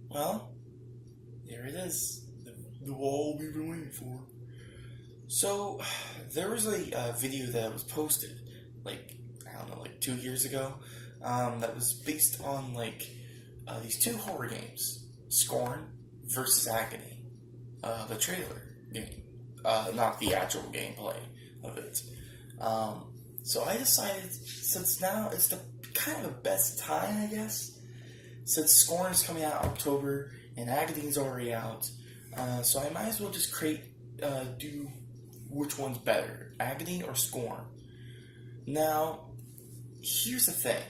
Well, there it is. The wall we've been waiting for. So, there was a video that was posted, like, I don't know, like 2 years ago, that was based on, like, these two horror games Scorn versus Agony. The trailer game, not the actual gameplay of it. So I decided, since now it's the kind of the best time, I guess, since Scorn is coming out in October and Agony's already out, so I might as well just do which one's better, Agony or Scorn. Now, here's the thing.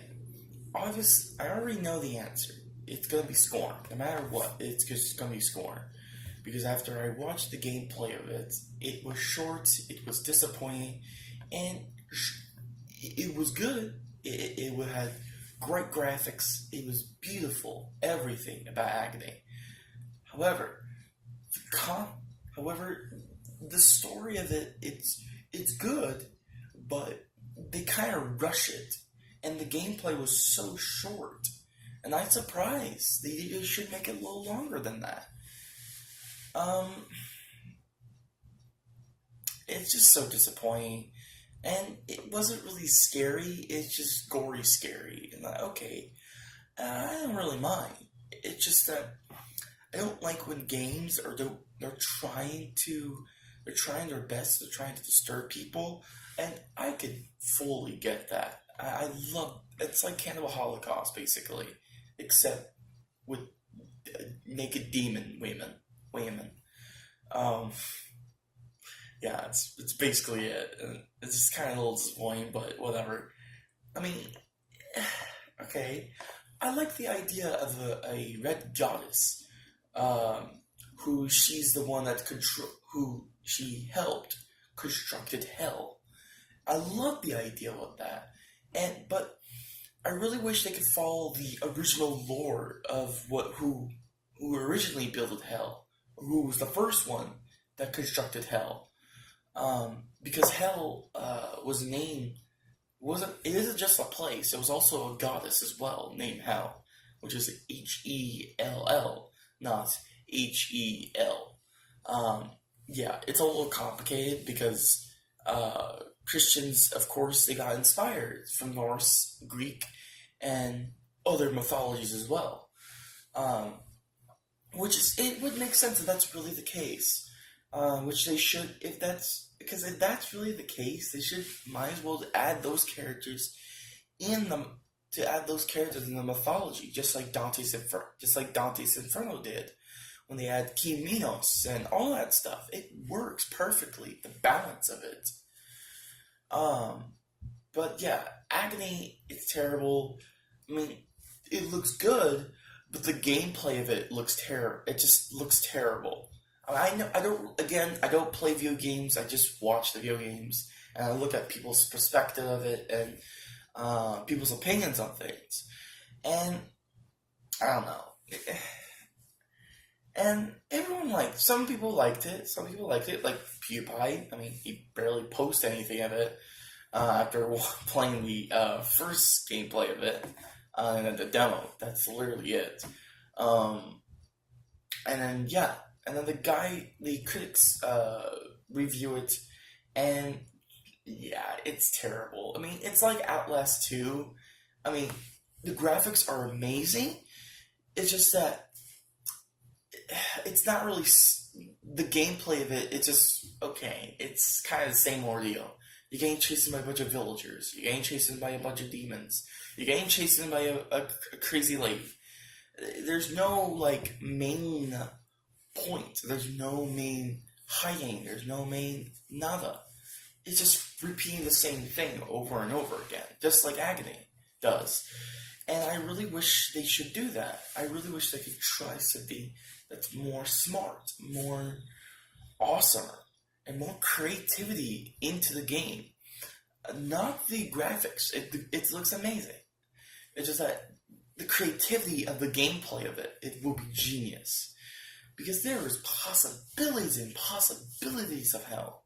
I already know the answer. It's gonna be Scorn. No matter what, it's just gonna be Scorn. Because after I watched the gameplay of it, it was short, it was disappointing, and it was good. It had great graphics, it was beautiful, everything about Agony. However, however, the story of it's good, but they kind of rush it, and the gameplay was so short, and I'm surprised they should make it a little longer than that. Um, it's just so disappointing, and it wasn't really scary. It's just gory scary, and okay, I don't really mind. It's just that I don't like when games they're trying their best, they're trying to disturb people, and I could fully get that. I love it's like Cannibal Holocaust basically, except with naked demon women. Um, yeah, it's basically it. And it's just kind of a little disappointing, but whatever. I mean, okay, I like the idea of a red goddess, um, who she's the one who she helped constructed hell. I love the idea of that, but I really wish they could follow the original lore of who originally built hell, who was the first one that constructed hell. Because hell was named wasn't it isn't just a place; it was also a goddess as well, named Hell, which is Hell, not Hel. Yeah, it's a little complicated because Christians, of course, they got inspired from Norse, Greek, and other mythologies as well. Um, it would make sense if that's really the case. Which they should, if that's really the case, they should might as well add those characters in the to add those characters in the mythology, just like Dante's Inferno did when they had King Minos and all that stuff. It works perfectly, the balance of it. Um, but yeah, Agony is terrible. I mean, it looks good, but the gameplay of it looks terrible. It just looks terrible. I know I don't play video games. I just watch the video games and I look at people's perspective of it and people's opinions on things. And I don't know. And everyone some people liked it. Some people liked it, like PewDiePie. I mean, he barely posted anything of it after playing the first gameplay of it and then the demo. That's literally it. Um, and then yeah, and then the critics review it, and yeah, it's terrible. I mean, it's like Outlast 2. I mean, the graphics are amazing. It's just that it's not really the gameplay of it. It's just okay. It's kind of the same ordeal. You're getting chased by a bunch of villagers. You're getting chased by a bunch of demons. You're getting chased by a crazy lady. There's no main point. There's no main hiding. There's no main nada. It's just repeating the same thing over and over again, just like Agony does. And I really wish they should do that. I really wish they could try something that's more smart, more awesomer, and more creativity into the game. Not the graphics. It looks amazing. It's just that the creativity of the gameplay of it will be genius. Because there is possibilities and possibilities of hell.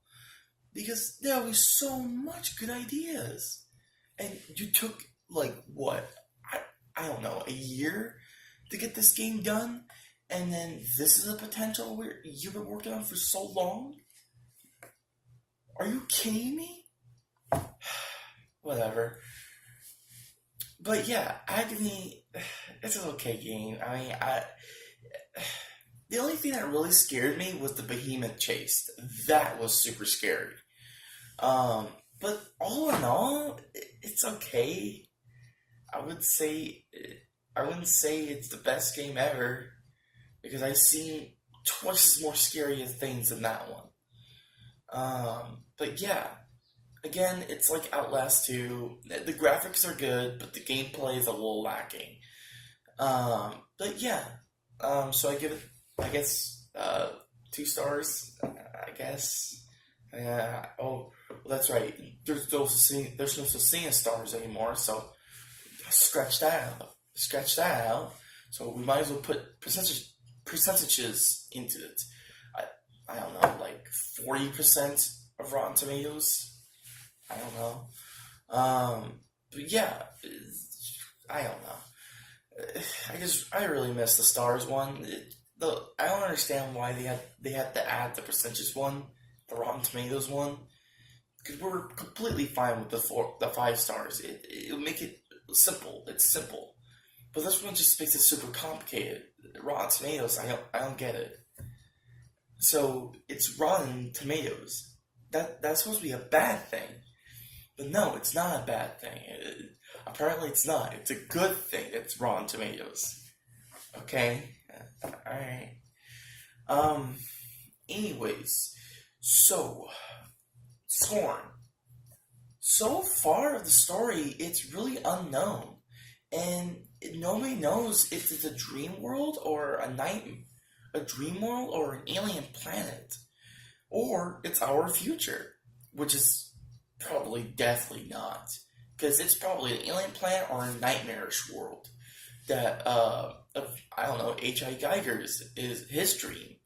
Because there was so much good ideas. And you took, what? I don't know, a year to get this game done, and then this is a potential where you've been working on for so long? Are you kidding me? Whatever. But yeah, Agony, it's an okay game. I mean, the only thing that really scared me was the behemoth chase. That was super scary. But all in all, it's okay. I would say, I wouldn't say it's the best game ever, because I've seen twice as more scary things than that one. But yeah, again, it's like Outlast 2. The graphics are good, but the gameplay is a little lacking. But yeah, so I give it, I guess, 2 stars, I guess. Oh, well, that's right. There's no such thing as stars anymore, so scratch that out. Scratch that out. So we might as well put percentages into it. I don't know, like 40% of Rotten Tomatoes. I don't know. But yeah, I don't know. I really miss the stars one. I don't understand why they had to add the percentages one, the Rotten Tomatoes one, because we're completely fine with the 5 stars. It'll make it simple. It's simple, but this one just makes it super complicated. Rotten Tomatoes, I don't get it. So it's Rotten Tomatoes. That's supposed to be a bad thing, but no, it's not a bad thing. Apparently, it's not. It's a good thing. It's Rotten Tomatoes. Okay. All right. Anyways, so Scorn. So far of the story, it's really unknown, and nobody knows if it's a dream world or a dream world or an alien planet, or it's our future, which is probably definitely not, because it's probably an alien planet or a nightmarish world that I don't know, H.I. Geiger's is his dream,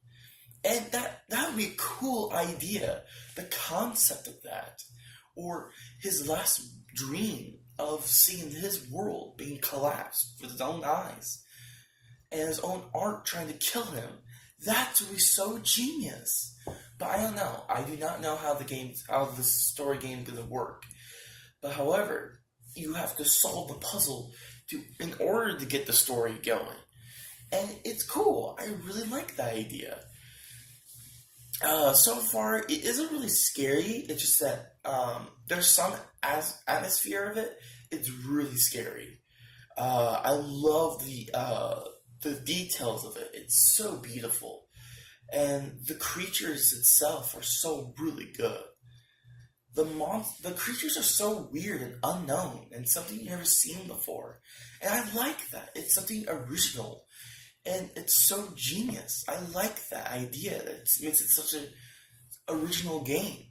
and that would be a cool idea. The concept of that, or his last dream of seeing his world being collapsed with his own eyes, and his own art trying to kill him. That would be so genius. But I don't know. I do not know how the story game is gonna work. But however, you have to solve the puzzle in order to get the story going, and it's cool. I really like that idea. So far, it isn't really scary. It's just that there's some atmosphere of it. It's really scary. I love the details of it. It's so beautiful, and the creatures itself are so really good. The creatures are so weird and unknown, and something you've never seen before, and I like that. It's something original, and it's so genius. I like that idea. That makes it such an original game.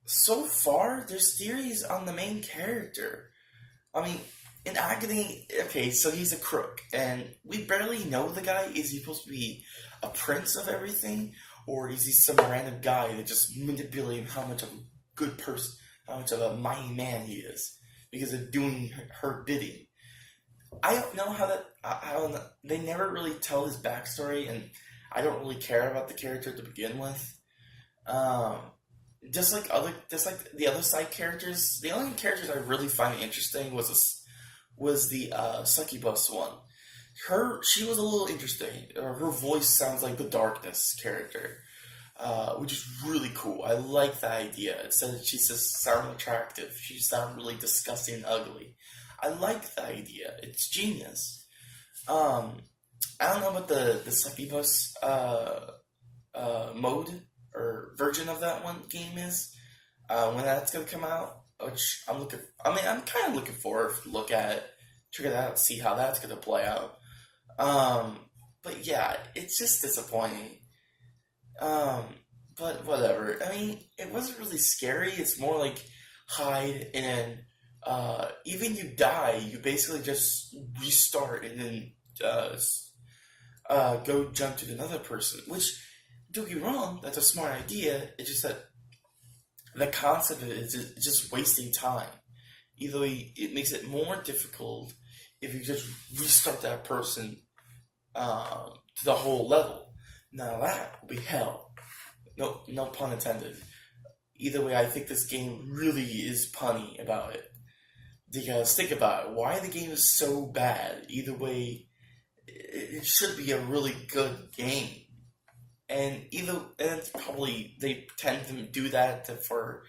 So far, there's theories on the main character. I mean, in Agony, okay, so he's a crook, and we barely know the guy. Is he supposed to be a prince of everything, or is he some random guy that just manipulating how much of a good person, how much of a mighty man he is, because of doing her bidding? I don't know how that. I don't know. They never really tell his backstory, and I don't really care about the character to begin with. Just like the other side characters, the only characters I really find interesting was the succubus one. She was a little interesting. Her voice sounds like the Darkness character, which is really cool. I like that idea. Instead of she just sound attractive, she sound really disgusting and ugly. I like the idea. It's genius. I don't know what the succubus mode or version of that one game is. When that's gonna come out, which I'm kind of looking forward to look at it, check it out, see how that's gonna play out. But yeah, it's just disappointing. But whatever. I mean, it wasn't really scary. It's more like hide, and then even you die, you basically just restart and then go jump to another person. Which, don't get me wrong, that's a smart idea. It's just that the concept of it is just wasting time. Either way, it makes it more difficult if you just restart that person to the whole level. Now that will be hell. No, no pun intended. Either way, I think this game really is punny about it. Because think about it, why the game is so bad. Either way, it should be a really good game. And it's probably they tend to do that for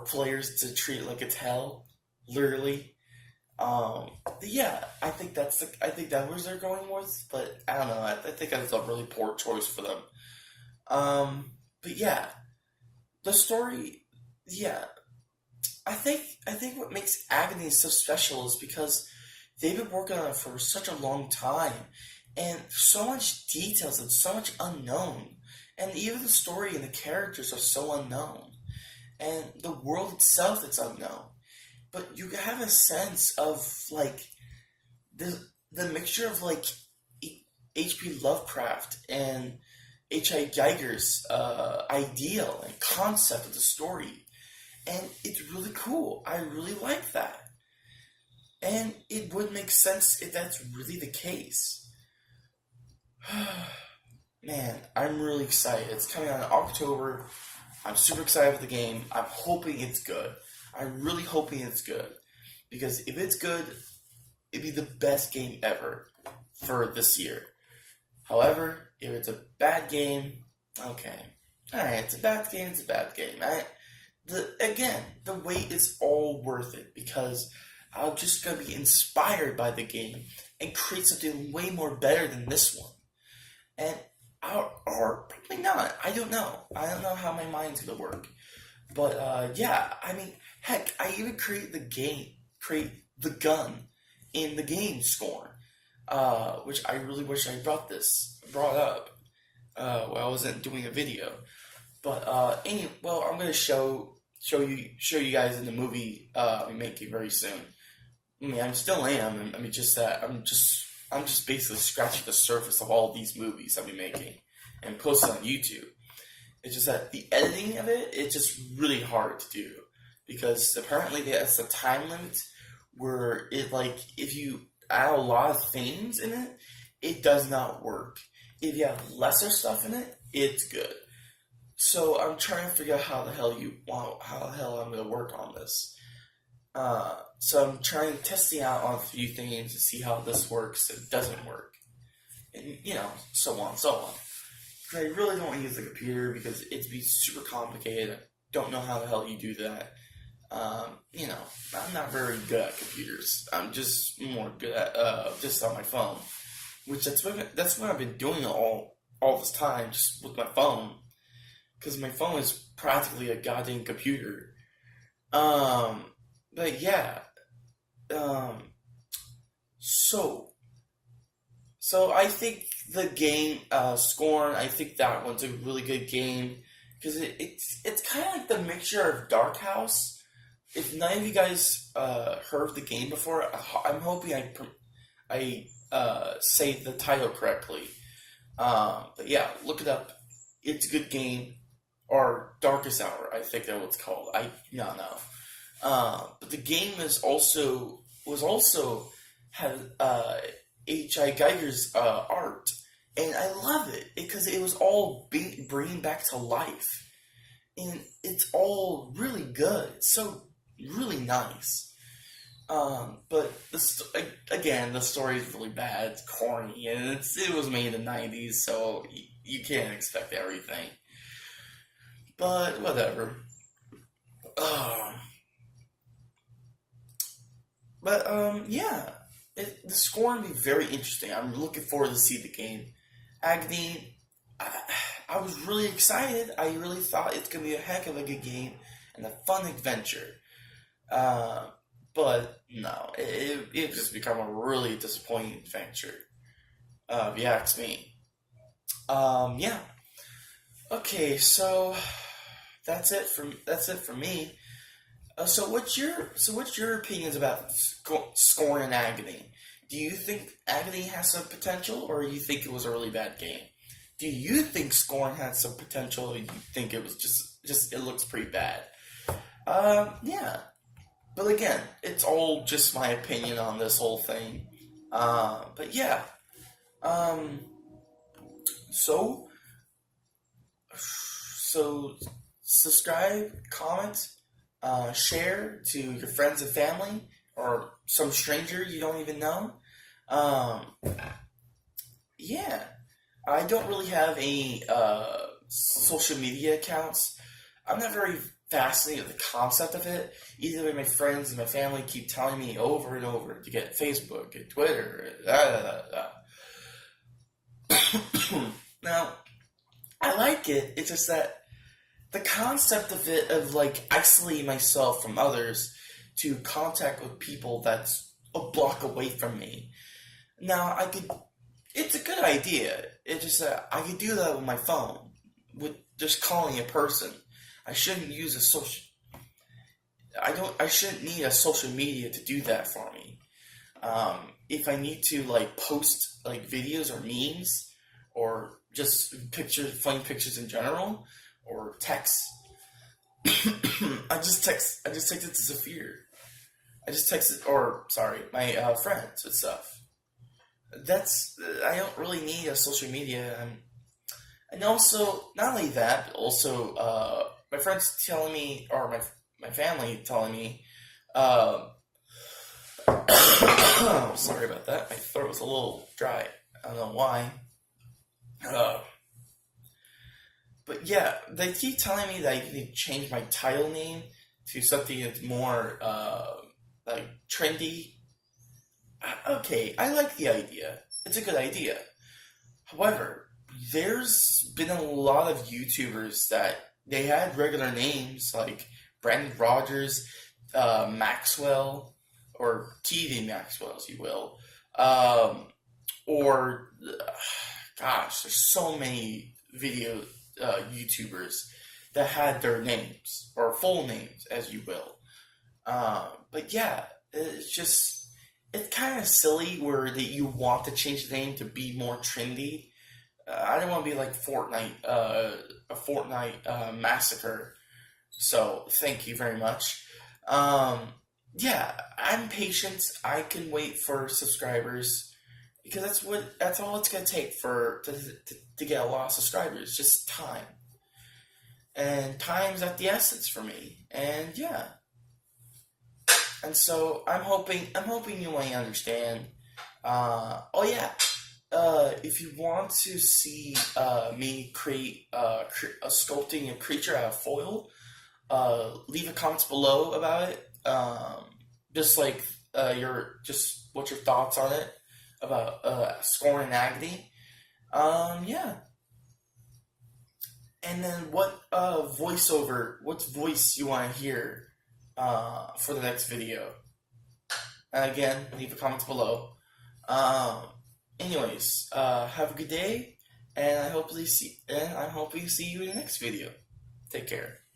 players to treat it like it's hell, literally. Yeah, I think I think that was they're going with, but I don't know. I think that's a really poor choice for them. But yeah, the story. Yeah, I think what makes Agony so special is because they've been working on it for such a long time, and so much details and so much unknown, and even the story and the characters are so unknown, and the world itself is unknown. But you have a sense of like the mixture of like H.P. Lovecraft and H.I. Geiger's ideal and concept of the story. And it's really cool. I really like that. And it would make sense if that's really the case. Man, I'm really excited. It's coming out in October. I'm super excited for the game. I'm hoping it's good. I'm really hoping it's good. Because if it's good, it'd be the best game ever for this year. However, if it's a bad game, okay. Alright, it's a bad game, it's a bad game. The wait is all worth it because I'm just going to be inspired by the game and create something way more better than this one. And, or probably not. I don't know. I don't know how my mind's going to work. But, yeah, I mean, heck, I even create the gun in the game Scorn. Which I really wish I brought up, while I wasn't doing a video. But, I'm going to show you guys in the movie, I'm making very soon. I mean, I still am. I mean, just that I'm just basically scratching the surface of all these movies I'll be making and posting on YouTube. It's just that the editing of it's just really hard to do because apparently there's a time limit where if you add a lot of things in it, it does not work. If you have lesser stuff in it, it's good. So I'm trying to figure out how the hell I'm going to work on this. So I'm trying testing out on a few things to see how this works and doesn't work. And, so on and so on. I really don't want to use the computer because it'd be super complicated. I don't know how the hell you do that. I'm not very good at computers. I'm just more good at just on my phone, which that's what I've been doing all this time, just with my phone, because my phone is practically a goddamn computer. But yeah, so I think the game Scorn, I think that one's a really good game because it's kind of like the mixture of Dark House. If none of you guys heard of the game before, I'm hoping I say the title correctly. But yeah, look it up. It's a good game. Or Darkest Hour, I think that's what it's called. I don't know. But the game was also had H.I. Geiger's art, and I love it because it was all bringing back to life, and it's all really good. It's so really nice. But the story is really bad. It's corny, and it was made in the 90s, so you can't expect everything. But whatever. Yeah. The Scorn will be very interesting. I'm looking forward to see the game. Agony, I was really excited. I really thought it's going to be a heck of a good game and a fun adventure. But no, it just become a really disappointing adventure. If you ask me. Yeah. Okay, so that's it for me. So what's your opinions about Scorn and Agony? Do you think Agony has some potential, or do you think it was a really bad game? Do you think Scorn had some potential, or do you think it was just it looks pretty bad? Yeah. But again, it's all just my opinion on this whole thing. But yeah, um, so so subscribe, comment, share to your friends and family or some stranger you don't even know. Um, yeah, I don't really have any social media accounts. I'm not very fascinated with the concept of it. Either way, my friends and my family keep telling me over and over to get Facebook and Twitter. Now, I like it. It's just that the concept of it, of like isolating myself from others to contact with people that's a block away from me. Now, it's a good idea. It's just that I could do that with my phone, with just calling a person. I shouldn't use a social. I shouldn't need a social media to do that for me. If I need to like post like videos or memes or just pictures, funny pictures in general, or text, I just text it to Zafir. I just texted, or sorry, my friends and stuff. I don't really need a social media, and also not only that, but also my friends telling me, or my family telling me, sorry about that. My throat was a little dry. I don't know why. Uh, but yeah, they keep telling me that I need to change my title name to something that's more like trendy. Okay, I like the idea. It's a good idea. However, there's been a lot of YouTubers that they had regular names like Brandon Rogers, Maxwell, or TV Maxwell, as you will, or gosh, there's so many video YouTubers that had their names or full names, as you will. But yeah, it's kind of silly where that you want to change the name to be more trendy. I don't want to be like Fortnite, a Fortnite massacre. So thank you very much. Yeah, I'm patient. I can wait for subscribers because that's all it's gonna take to get a lot of subscribers. Just time, and time's at the essence for me. And yeah, and so I'm hoping you might understand. Oh yeah. If you want to see me create a sculpting a creature out of foil, leave a comments below about it. Just like what's your thoughts on it about Scorn and Agony. Yeah. And then what what voice you want to hear for the next video. And again, leave the comments below. Anyways, have a good day, and I hope we see you in the next video. Take care.